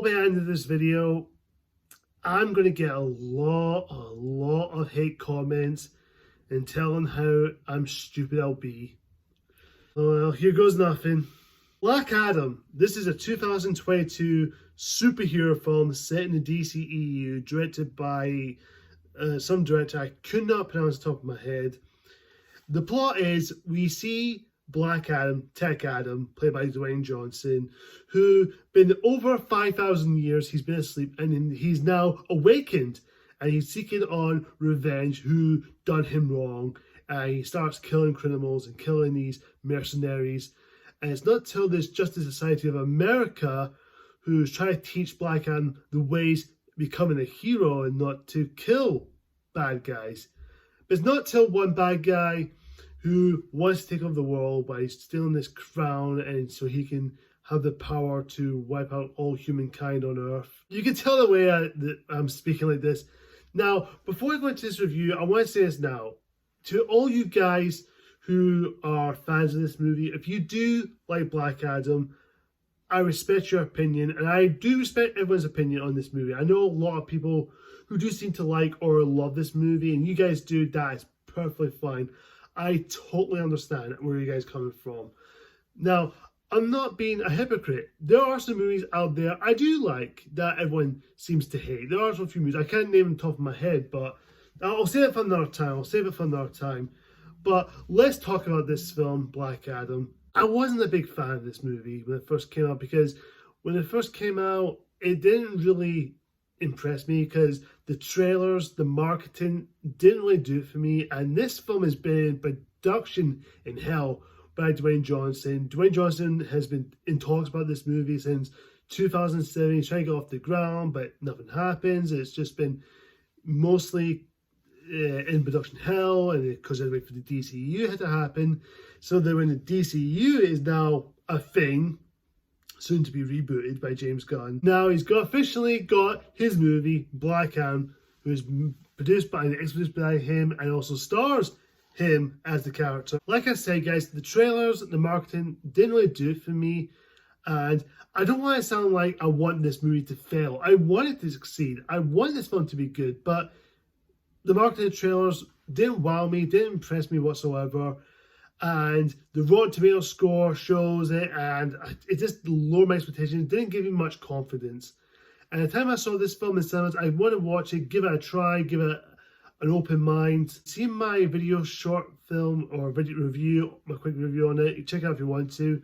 Probably at the end of this video, I'm going to get a lot of hate comments and telling how I'm stupid I'll be. Oh well, here goes nothing. Black Adam. This is a 2022 superhero film set in the DCEU, directed by some director I could not pronounce off the top of my head. The plot is we see Black Adam, Tech Adam, played by Dwayne Johnson, who been over 5,000 years, he's been asleep, and he's now awakened, and he's seeking on revenge who done him wrong, and he starts killing criminals and killing these mercenaries. And it's not till this Justice Society of America who's trying to teach Black Adam the ways of becoming a hero and not to kill bad guys. But it's not till one bad guy who wants to take over the world by stealing this crown and so he can have the power to wipe out all humankind on Earth. You can tell the way that I'm speaking like this. Now, before I go into this review, I want to say this now. To all you guys who are fans of this movie, if you do like Black Adam, I respect your opinion, and I do respect everyone's opinion on this movie. I know a lot of people who do seem to like or love this movie, and you guys do, that is perfectly fine. I totally understand where you guys are coming from. Now, I'm not being a hypocrite. There are some movies out there I do like that everyone seems to hate. There are some few movies, I can't name them top of my head, but I'll save it for another time. But let's talk about this film, Black Adam. I wasn't a big fan of this movie when it first came out, because when it first came out, it didn't really impress me because the trailers, the marketing didn't really do it for me. And this film has been in production in hell by Dwayne Johnson. Dwayne Johnson has been in talks about this movie since 2007. He's trying to get off the ground, but nothing happens. It's just been mostly in production hell, and because they wait for the DCU had to happen. So that when the DCU is now a thing, soon to be rebooted by James Gunn. Now he's officially got his movie, Black Adam, who is produced by and executed by him and also stars him as the character. Like I said, guys, the trailers, the marketing didn't really do it for me. And I don't want to sound like I want this movie to fail. I want it to succeed. I want this film to be good, but the marketing trailers didn't wow me, didn't impress me whatsoever. And the Rotten Tomatoes score shows it, and it just lowered my expectations, didn't give me much confidence. And the time I saw this film in cinemas, I want to watch it, give it a try, give it an open mind. See my video short film or video review, my quick review on it, you check it out if you want to.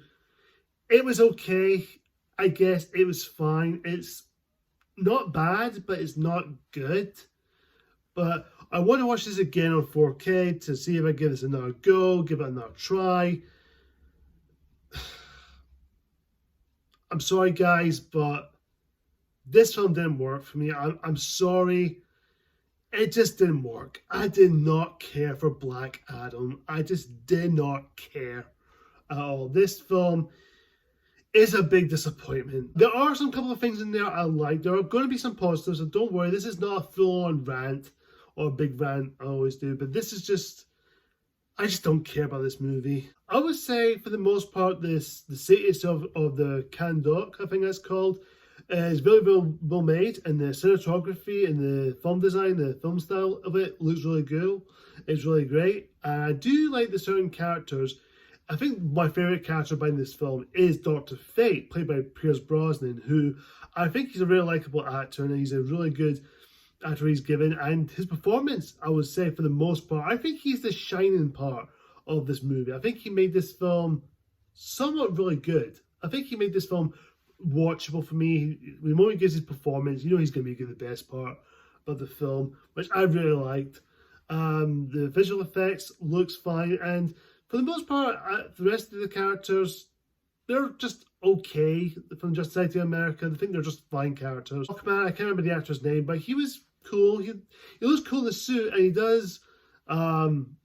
It was okay, I guess. It was fine. It's not bad, but it's not good. But I want to watch this again on 4K to see if I give this another go, give it another try. I'm sorry, guys, but this film didn't work for me. I'm sorry. It just didn't work. I did not care for Black Adam. I just did not care at all. This film is a big disappointment. There are some couple of things in there I like. There are going to be some positives, so don't worry. This is not a full-on rant or a big rant I always do, but this is just, I just don't care about this movie. I would say, for the most part, the city itself of the Kahndaq, I think that's called, is very well made, and the cinematography and the film design, the film style of it looks really cool. It's really great. And I do like the certain characters. I think my favourite character behind this film is Dr. Fate, played by Pierce Brosnan, who I think he's a really likeable actor, and he's a really good actor he's given. And his performance, I would say, for the most part, I think he's the shining part of this movie. I think he made this film somewhat really good. I think he made this film watchable for me. The moment he gives his performance, you know he's going to be the best part of the film, which I really liked. The visual effects looks fine, and for the most part, the rest of the characters, they're just okay from Justice Society of America. I think they're just fine characters. Aquaman, I can't remember the actor's name, but he was cool. He looks cool in the suit, and he does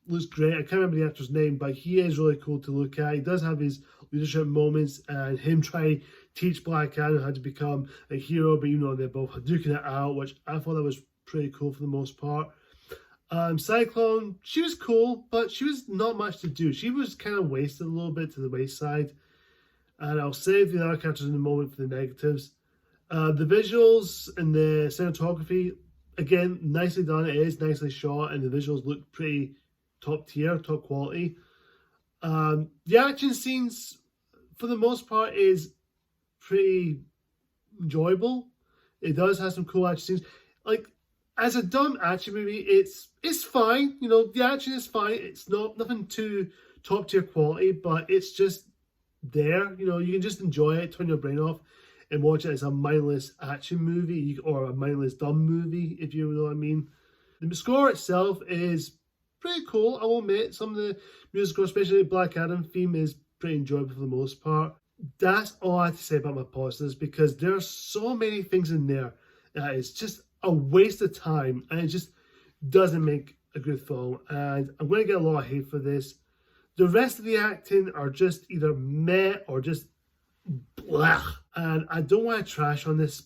looks great. I can't remember the actor's name, but he is really cool to look at. He does have his leadership moments, and him trying to teach Black Adam how to become a hero, but you know they're both duking it out, which I thought that was pretty cool for the most part. Cyclone, she was cool, but she was not much to do. She was kind of wasted a little bit to the wayside. And I'll save the other characters in a moment for the negatives. The visuals and the cinematography, again, nicely done. It is nicely shot, and the visuals look pretty top tier, top quality. The action scenes, for the most part, is pretty enjoyable. It does have some cool action scenes. Like, as a dumb action movie, it's fine. You know, the action is fine. It's nothing too top tier quality, but it's just there. You know, you can just enjoy it, turn your brain off, and watch it as a mindless action movie or a mindless dumb movie, if you know what I mean. The score itself is pretty cool, I will admit. Some of the musical, especially the Black Adam theme, is pretty enjoyable for the most part. That's all I have to say about my positives, because there are so many things in there that it's just a waste of time, and it just doesn't make a good film. And I'm going to get a lot of hate for this. The rest of the acting are just either meh or just blah. And I don't want to trash on this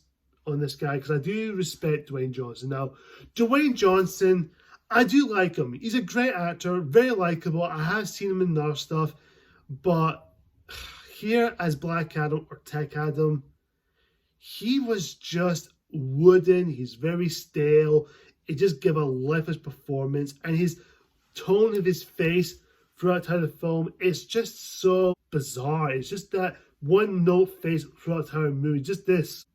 guy, because I do respect Dwayne Johnson. Now, Dwayne Johnson, I do like him. He's a great actor, very likable. I have seen him in other stuff, but here as Black Adam or Tech Adam, he was just wooden. He's very stale. He just gave a lifeless performance, and his tone of his face throughout the entire film is just so bizarre. It's just that one note face throughout the entire movie, just this.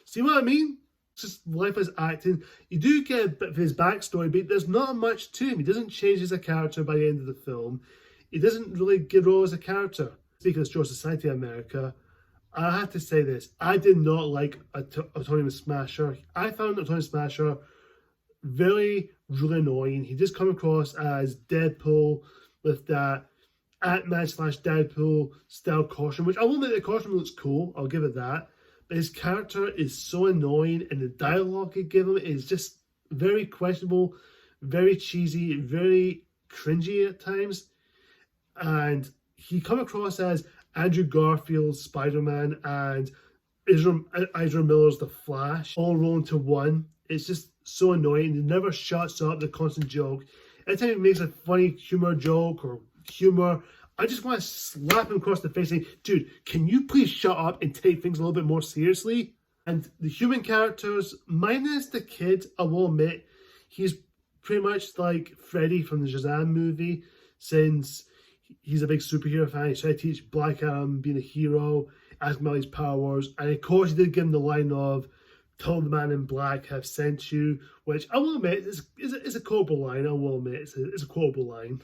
See what I mean? It's just lifeless acting. You do get a bit of his backstory, but there's not much to him. He doesn't change as a character by the end of the film. He doesn't really grow as a character. Speaking of George Society America, I have to say this. I did not like Autonomous Smasher. I found Autonomous Smasher really annoying. He just come across as Deadpool with that Ant-Man / Deadpool style costume, which I will admit the costume looks cool. I'll give it that. But his character is so annoying, and the dialogue he give him is just very questionable, very cheesy, very cringy at times. And he come across as Andrew Garfield's Spider-Man and Ezra Miller's The Flash, all rolled into one. It's just so annoying. It never shuts up, the constant joke. Every time he makes a funny humor joke or humor, I just want to slap him across the face saying, dude, can you please shut up and take things a little bit more seriously? And the human characters, minus the kid, I will admit, he's pretty much like Freddy from the Shazam movie, since he's a big superhero fan. He's trying to teach Black Adam being a hero, ask him about his powers, and of course he did give him the line of, "Tell the man in black have sent you," which I will admit is a quotable line. I will admit it's a quotable line.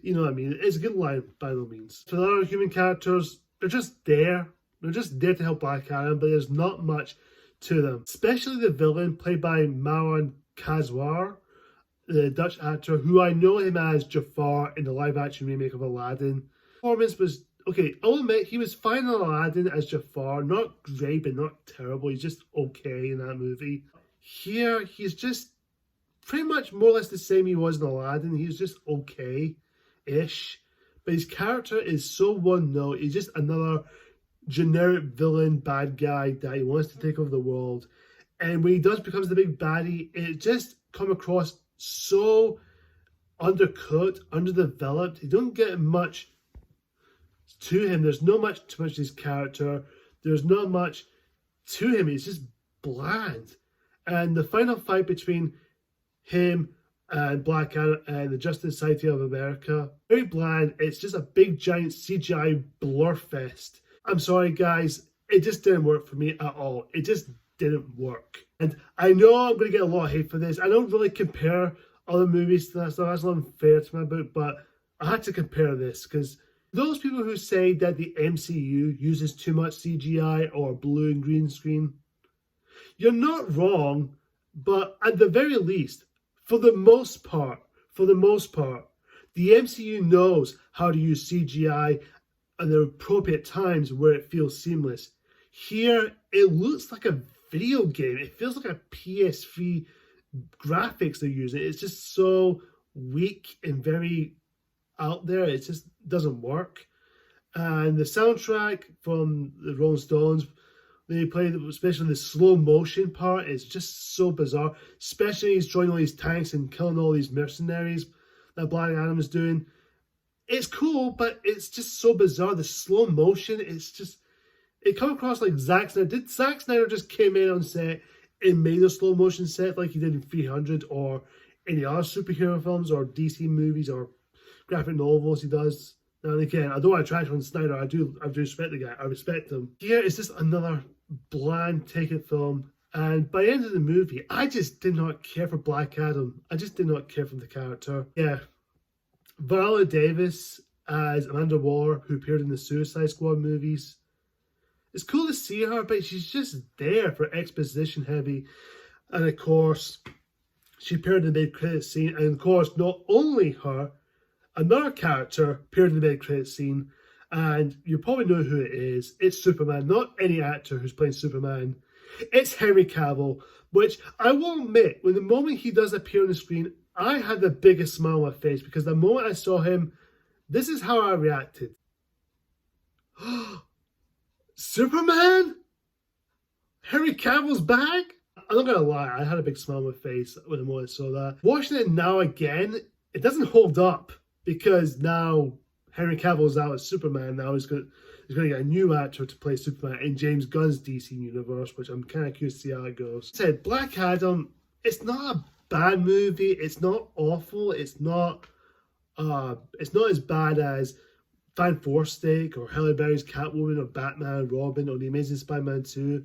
You know what I mean? It's a good line by no means. For the other human characters, they're just there. They're just there to help Black Adam, but there's not much to them. Especially the villain, played by Marwan Kazwar, the Dutch actor, who I know him as Jafar in the live-action remake of Aladdin. Performance was okay. I'll admit he was fine in Aladdin as Jafar, not great but not terrible. He's just okay in that movie. Here, he's just pretty much more or less the same he was in Aladdin. He's just okay-ish, but his character is so one-note. He's just another generic villain, bad guy that he wants to take over the world. And when he does becomes the big baddie, it just come across so undercut, underdeveloped. You don't get much to him. There's not much to his character. There's not much to him. It's just bland. And the final fight between him and Black Adam and the Justice Society of America, very bland. It's just a big giant CGI blur fest. I'm sorry guys, it just didn't work for me at all. It just didn't work. And I know I'm going to get a lot of hate for this. I don't really compare other movies to that stuff. That's not unfair to my book, but I had to compare this because those people who say that the MCU uses too much CGI or blue and green screen, you're not wrong, but at the very least, for the most part, the MCU knows how to use CGI at the appropriate times where it feels seamless. Here, it looks like a video game. It feels like a PS3 graphics they're using. It's just so weak and very out there. It just doesn't work. And the soundtrack from the Rolling Stones, they play, especially the slow motion part, is just so bizarre. Especially he's joining all these tanks and killing all these mercenaries that Black Adam is doing. It's cool, but it's just so bizarre. The slow motion, it come across like Zack Snyder. Did Zack Snyder just came in on set and made a slow motion set like he did in 300 or any other superhero films or DC movies or graphic novels he does now and again? Although I trash on Snyder, I do respect the guy. I respect him. Here it's just another bland ticket film. And by the end of the movie, I just did not care for Black Adam. I just did not care for the character. Yeah. Viola Davis as Amanda Waller, who appeared in the Suicide Squad movies. It's cool to see her, but she's just there for exposition heavy. And of course, she appeared in the mid-credit scene. And of course, not only her, another character appeared in the mid-credit scene. And you probably know who it is. It's Superman, not any actor who's playing Superman. It's Henry Cavill, which I will admit, when the moment he does appear on the screen, I had the biggest smile on my face because the moment I saw him, this is how I reacted. Superman? Henry Cavill's back? I'm not gonna lie, I had a big smile on my face when the moment I saw that. Watching it now again, it doesn't hold up because now Henry Cavill's out as Superman. Now he's going to get a new actor to play Superman in James Gunn's DC universe, which I'm kind of curious to see how it goes. I said, Black Adam, it's not a bad movie. It's not awful. It's not as bad as Fan Forsake or Halle Berry's Catwoman or Batman and Robin or The Amazing Spider-Man 2.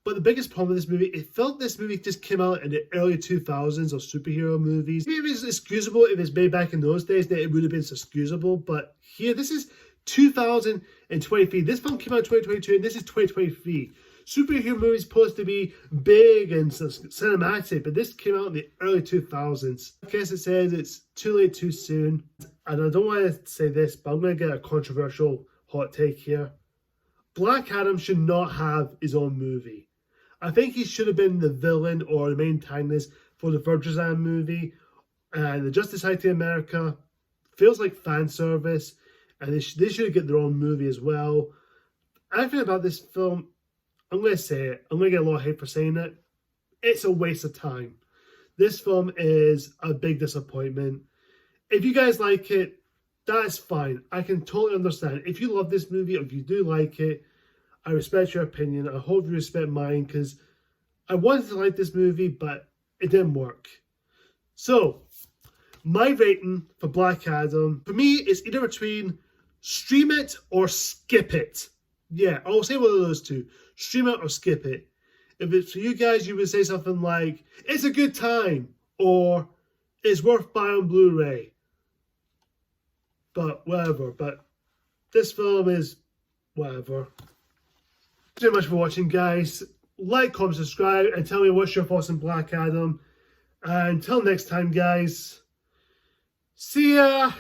But the biggest problem with this movie, it felt this movie just came out in the early 2000s of superhero movies. Maybe it's excusable if it's made back in those days, then it would have been excusable. But here, this is 2023. This film came out in 2022 and this is 2023. Superhero movies supposed to be big and cinematic, but this came out in the early 2000s. I guess it says it's too late, too soon. And I don't want to say this, but I'm going to get a controversial hot take here. Black Adam should not have his own movie. I think he should have been the villain or the main antagonist for the Virgin movie. And the Justice Society of America feels like fan service. And they should get their own movie as well. Everything about this film, I'm going to say it. I'm going to get a lot of hate for saying it. It's a waste of time. This film is a big disappointment. If you guys like it, that's fine. I can totally understand. If you love this movie or if you do like it, I respect your opinion. I hope you respect mine because I wanted to like this movie, but it didn't work. So, my rating for Black Adam, for me, is either between stream it or skip it. Yeah, I'll say one of those two. Stream it or skip it. If it's for you guys, you would say something like, it's a good time, or it's worth buying on Blu-ray. But whatever. But this film is whatever. Thanks very much for watching, guys. Like, comment, subscribe, and tell me what's your thoughts on Black Adam. And until next time, guys. See ya!